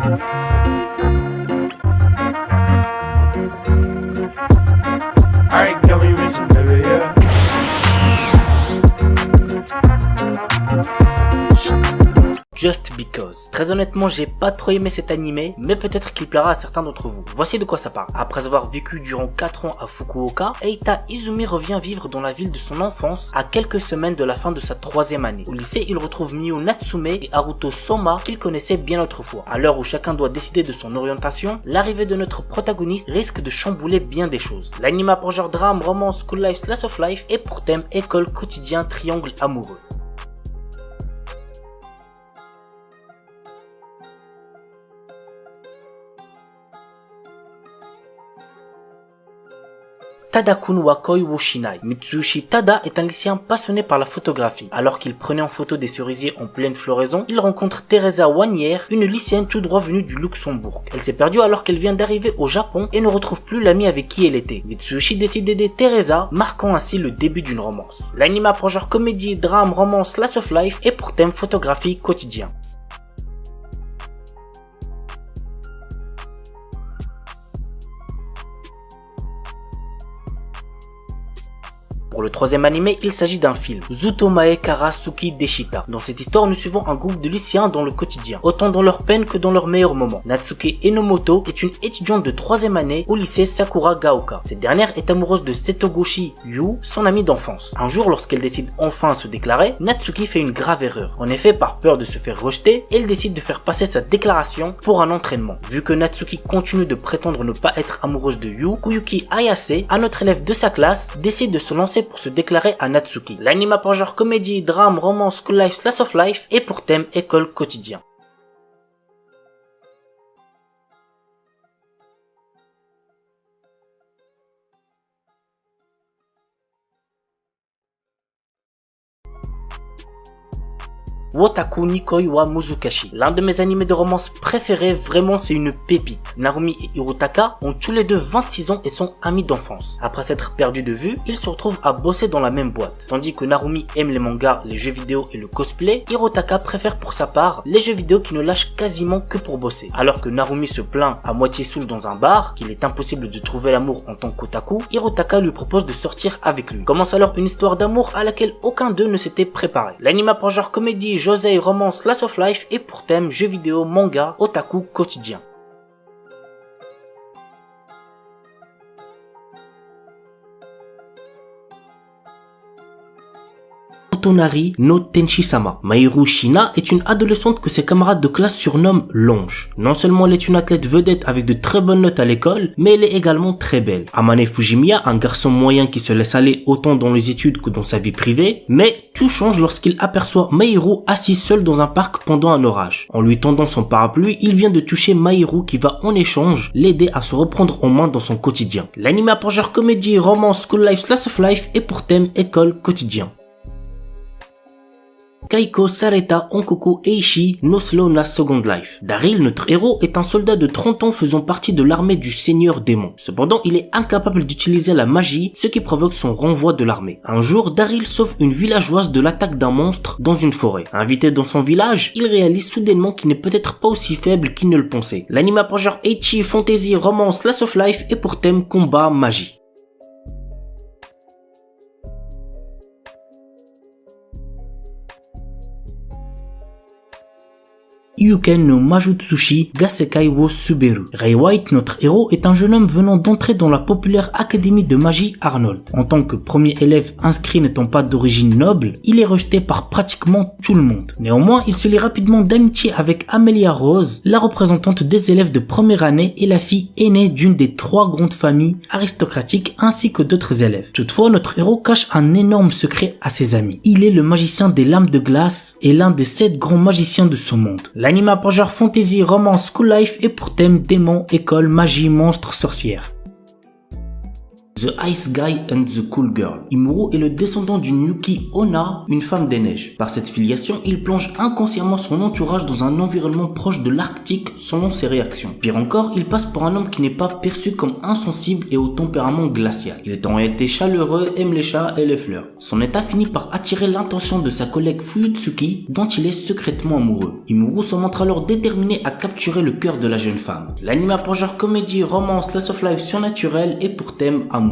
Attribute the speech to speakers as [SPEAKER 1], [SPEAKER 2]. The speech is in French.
[SPEAKER 1] Alright, girl, we racing, baby, yeah.
[SPEAKER 2] Just Because. Très honnêtement, j'ai pas trop aimé cet animé, mais peut-être qu'il plaira à certains d'entre vous. Voici de quoi ça parle. Après avoir vécu durant 4 ans à Fukuoka, Eita Izumi revient vivre dans la ville de son enfance à quelques semaines de la fin de sa 3e année. Au lycée, il retrouve Miyu Natsume et Haruto Soma qu'il connaissait bien autrefois. À l'heure où chacun doit décider de son orientation, l'arrivée de notre protagoniste risque de chambouler bien des choses. L'anime a pour genre drame, romance, school life, slice of life et pour thème école, quotidien, triangle amoureux. Tada-kun wa koi wo shinai. Mitsuyoshi Tada est un lycéen passionné par la photographie. Alors qu'il prenait en photo des cerisiers en pleine floraison, il rencontre Teresa Wanière, une lycéenne tout droit venue du Luxembourg. Elle s'est perdue alors qu'elle vient d'arriver au Japon et ne retrouve plus l'amie avec qui elle était. Mitsuyoshi décide d'aider Teresa, marquant ainsi le début d'une romance. L'anime a pour genre comédie, drame, romance, slice of life et pour thème photographie quotidien. Pour le 3e animé, il s'agit d'un film, Zutomae Karasuki Deshita. Dans cette histoire, nous suivons un groupe de lycéens dans le quotidien, autant dans leur peine que dans leurs meilleurs moments. Natsuke Enomoto est une étudiante de 3e année au lycée Sakura Gaoka. Cette dernière est amoureuse de Setogoshi Yu, son amie d'enfance. Un jour, lorsqu'elle décide enfin de se déclarer, Natsuki fait une grave erreur. En effet, par peur de se faire rejeter, elle décide de faire passer sa déclaration pour un entraînement. Vu que Natsuki continue de prétendre ne pas être amoureuse de Yu, Kuyuki Ayase, un autre élève de sa classe, décide de se lancer pour se déclarer à Natsuki. L'anime a pour genre comédie, drame, romance, school life, slice of life et pour thème école quotidien. Wotaku Nikoi wa Muzukashi. L'un de mes animés de romance préférés, vraiment c'est une pépite. Narumi et Hirotaka ont tous les deux 26 ans et sont amis d'enfance. Après s'être perdus de vue, ils se retrouvent à bosser dans la même boîte. Tandis que Narumi aime les mangas, les jeux vidéo et le cosplay, Hirotaka préfère pour sa part les jeux vidéo qui ne lâchent quasiment que pour bosser. Alors que Narumi se plaint à moitié saoul dans un bar, qu'il est impossible de trouver l'amour en tant qu'otaku, Hirotaka lui propose de sortir avec lui. Commence alors une histoire d'amour à laquelle aucun d'eux ne s'était préparé. L'anime a pour genre comédie, josei, romance, slice of life et pour thème jeux vidéo, manga, otaku quotidien. Tonari no Tenshi-sama. Mahiru Shina est une adolescente que ses camarades de classe surnomment Longe. Non seulement elle est une athlète vedette avec de très bonnes notes à l'école, mais elle est également très belle. Amane Fujimiya, un garçon moyen qui se laisse aller autant dans les études que dans sa vie privée, mais tout change lorsqu'il aperçoit Mahiru assis seul dans un parc pendant un orage. En lui tendant son parapluie, il vient de toucher Mahiru qui va en échange l'aider à se reprendre en main dans son quotidien. L'anime a pour genre comédie, romance, school life, slice of life et pour thème école quotidien. Kaiko Sareta Onkoku Eishi no Slow na Second Life. Daryl, notre héros, est un soldat de 30 ans faisant partie de l'armée du Seigneur Démon. Cependant, il est incapable d'utiliser la magie, ce qui provoque son renvoi de l'armée. Un jour, Daryl sauve une villageoise de l'attaque d'un monstre dans une forêt. Invité dans son village, il réalise soudainement qu'il n'est peut-être pas aussi faible qu'il ne le pensait. L'anime a pour genre ecchi, fantasy, romance, slice of life et pour thème combat, magie. Yuken no Majutsushi Gasekai wo Suberu. Ray White, notre héros, est un jeune homme venant d'entrer dans la populaire académie de magie Arnold. En tant que premier élève inscrit n'étant pas d'origine noble, il est rejeté par pratiquement tout le monde. Néanmoins, il se lie rapidement d'amitié avec Amelia Rose, la représentante des élèves de première année et la fille aînée d'une des 3 grandes familles aristocratiques ainsi que d'autres élèves. Toutefois, notre héros cache un énorme secret à ses amis. Il est le magicien des lames de glace et l'un des 7 grands magiciens de ce monde. L'anime a pour genre fantasy, romance, school life et pour thème démon, école, magie, monstre, sorcière. The Ice Guy and the Cool Girl. Imuru est le descendant d'une Yuki Onna, une femme des neiges. Par cette filiation, il plonge inconsciemment son entourage dans un environnement proche de l'Arctique selon ses réactions. Pire encore, il passe pour un homme qui n'est pas perçu comme insensible et au tempérament glacial. Il est en réalité chaleureux, aime les chats et les fleurs. Son état finit par attirer l'attention de sa collègue Fuyutsuki, dont il est secrètement amoureux. Imuru se montre alors déterminé à capturer le cœur de la jeune femme. L'anime a pour genre comédie, romance, slice of life surnaturel et pour thème amour.